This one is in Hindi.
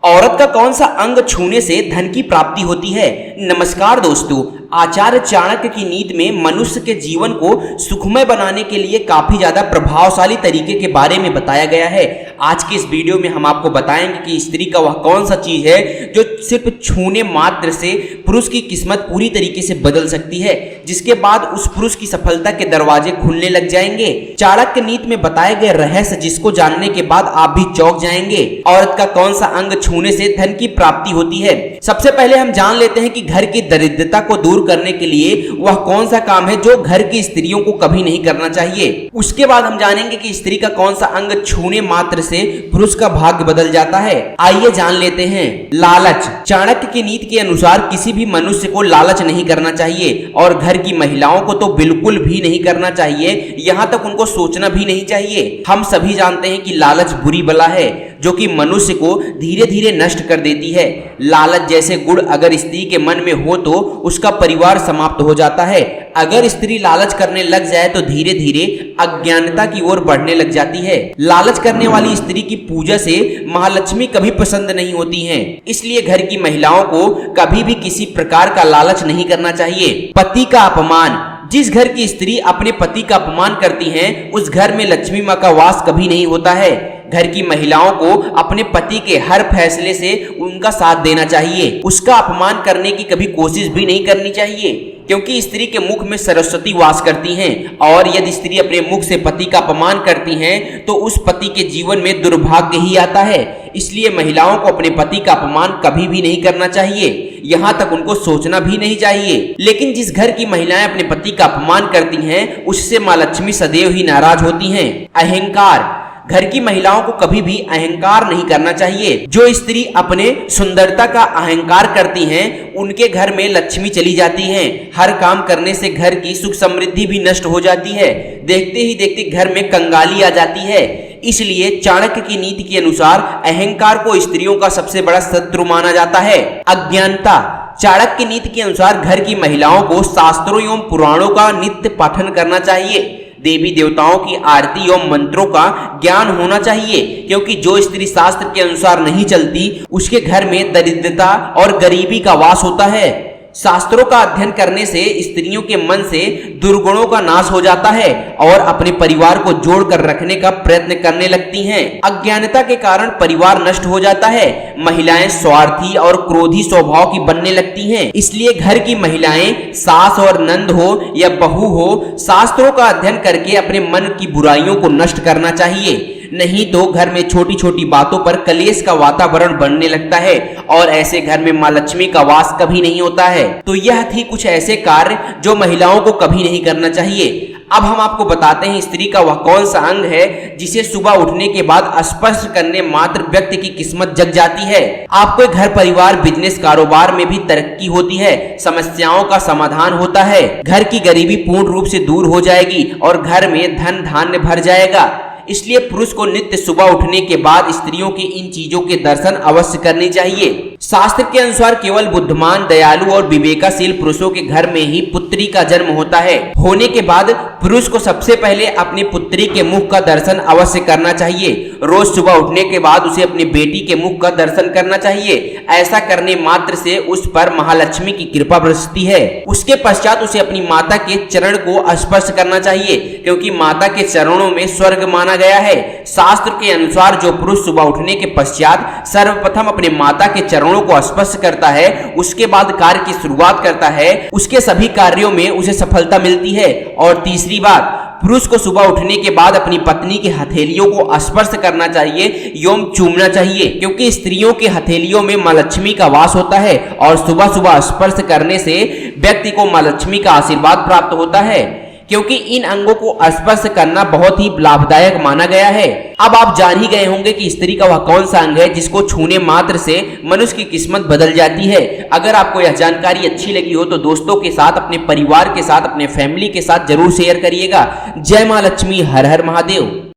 औरत का कौन सा अंग छूने से धन की प्राप्ति होती है? नमस्कार दोस्तों, आचार्य चाणक्य की नीति में मनुष्य के जीवन को सुखमय बनाने के लिए काफी ज्यादा प्रभावशाली तरीके के बारे में बताया गया है। आज के इस वीडियो में हम आपको बताएंगे कि स्त्री का वह कौन सा चीज है जो सिर्फ छूने मात्र से पुरुष की किस्मत पूरी तरीके से बदल सकती है, जिसके बाद उस पुरुष की सफलता के दरवाजे खुलने लग जाएंगे। चाणक्य नीति में बताए गए रहस्य जिसको जानने के बाद आप भी चौंक जाएंगे। औरत का कौन सा अंग छूने से धन की प्राप्ति होती है? सबसे पहले हम जान लेते हैं कि घर की दरिद्रता को दूर करने के लिए वह कौन सा काम है जो घर की स्त्रियों को कभी नहीं करना चाहिए। उसके बाद हम जानेंगे कि स्त्री का कौन सा अंग छूने मात्र से पुरुष का भाग्य बदल जाता है। आइए जान लेते हैं। लालच। चाणक्य की नीति के अनुसार किसी भी मनुष्य को लालच नहीं करना चाहिए और घर की महिलाओं को तो बिल्कुल भी नहीं करना चाहिए, यहाँ तक उनको सोचना भी नहीं चाहिए। हम सभी जानते हैं कि लालच बुरी बला है जो कि मनुष्य को धीरे धीरे नष्ट कर देती है। लालच जैसे गुण अगर स्त्री के मन में हो तो उसका परिवार समाप्त हो जाता है। अगर स्त्री लालच करने लग जाए तो धीरे धीरे अज्ञानता की ओर बढ़ने लग जाती है। लालच करने वाली स्त्री की पूजा से महालक्ष्मी कभी पसंद नहीं होती हैं। इसलिए घर की महिलाओं को कभी भी किसी प्रकार का लालच नहीं करना चाहिए। पति का अपमान। जिस घर की स्त्री अपने पति का अपमान करती हैं, उस घर में लक्ष्मी माँ का वास कभी नहीं होता है। घर की महिलाओं को अपने पति के हर फैसले से उनका साथ देना चाहिए। उसका अपमान करने की कभी कोशिश भी नहीं करनी चाहिए, क्योंकि स्त्री के मुख में सरस्वती वास करती हैं और यदि स्त्री अपने मुख से पति का अपमान करती हैं तो उस पति के जीवन में दुर्भाग्य ही आता है। इसलिए महिलाओं को अपने पति का अपमान कभी भी नहीं करना चाहिए, यहाँ तक उनको सोचना भी नहीं चाहिए। लेकिन जिस घर की महिलाएं अपने पति का अपमान करती हैं, उससे माँ लक्ष्मी सदैव ही नाराज होती हैं। अहंकार। घर की महिलाओं को कभी भी अहंकार नहीं करना चाहिए। जो स्त्री अपने सुंदरता का अहंकार करती हैं, उनके घर में लक्ष्मी चली जाती हैं। हर काम करने से घर की सुख समृद्धि भी नष्ट हो जाती है। देखते ही देखते घर में कंगाली आ जाती है। इसलिए चाणक्य की नीति के अनुसार अहंकार को स्त्रियों का सबसे बड़ा शत्रु माना जाता है। अज्ञानता। चाणक्य की नीति के अनुसार घर की महिलाओं को शास्त्रों एवं पुराणों का नित्य पाठन करना चाहिए। देवी देवताओं की आरती एवं मंत्रों का ज्ञान होना चाहिए, क्योंकि जो स्त्री शास्त्र के अनुसार नहीं चलती उसके घर में दरिद्रता और गरीबी का वास होता है। शास्त्रों का अध्ययन करने से स्त्रियों के मन से दुर्गुणों का नाश हो जाता है और अपने परिवार को जोड़कर रखने का प्रयत्न करने लगती हैं। अज्ञानता के कारण परिवार नष्ट हो जाता है। महिलाएं स्वार्थी और क्रोधी स्वभाव की बनने लगती हैं। इसलिए घर की महिलाएं, सास और नंद हो या बहू हो, शास्त्रों का अध्ययन करके अपने मन की बुराइयों को नष्ट करना चाहिए। नहीं तो घर में छोटी छोटी बातों पर कलेश का वातावरण बनने लगता है और ऐसे घर में माँ लक्ष्मी का वास कभी नहीं होता है। तो यह थी कुछ ऐसे कार्य जो महिलाओं को कभी नहीं करना चाहिए। अब हम आपको बताते हैं स्त्री का वह कौन सा अंग है जिसे सुबह उठने के बाद स्पर्श करने मात्र व्यक्ति की किस्मत जग जाती है। आपके घर परिवार बिजनेस कारोबार में भी तरक्की होती है, समस्याओं का समाधान होता है, घर की गरीबी पूर्ण रूप से दूर हो जाएगी और घर में धन धान्य भर जाएगा। इसलिए पुरुष को नित्य सुबह उठने के बाद स्त्रियों के इन चीजों के दर्शन अवश्य करने चाहिए। शास्त्र के अनुसार केवल बुद्धिमान, दयालु और विवेकशील पुरुषों के घर में ही पुत्री का जन्म होता है। होने के बाद पुरुष को सबसे पहले अपनी पुत्री के मुख का दर्शन अवश्य करना चाहिए। रोज सुबह उठने के बाद उसे अपनी बेटी के मुख का दर्शन करना चाहिए। ऐसा करने मात्र से उस पर महालक्ष्मी की कृपा बरसती है। उसके पश्चात उसे अपनी माता के चरण को स्पर्श करना चाहिए, क्योंकि माता के चरणों में स्वर्ग माना गया है। शास्त्र के अनुसार जो पुरुष सुबह उठने के पश्चात सर्वप्रथम अपने माता के चरणों को स्पर्श करता है, उसके बाद कार्य की शुरुआत करता है, उसके सभी कार्यों में उसे सफलता मिलती है। और तीसरी बात, पुरुष को सुबह उठने के बाद अपनी पत्नी की हथेलियों को स्पर्श करना चाहिए एवं चूमना चाहिए, क्योंकि स्त्रियों के हथेलियों में माँ लक्ष्मी का वास होता है और सुबह सुबह स्पर्श करने से व्यक्ति को माँ लक्ष्मी का आशीर्वाद प्राप्त होता है, क्योंकि इन अंगों को स्पर्श करना बहुत ही लाभदायक माना गया है। अब आप जान ही गए होंगे कि स्त्री का वह कौन सा अंग है जिसको छूने मात्र से मनुष्य की किस्मत बदल जाती है। अगर आपको यह जानकारी अच्छी लगी हो तो दोस्तों के साथ, अपने परिवार के साथ, अपने फैमिली के साथ जरूर शेयर करिएगा। जय माँ लक्ष्मी, हर हर महादेव।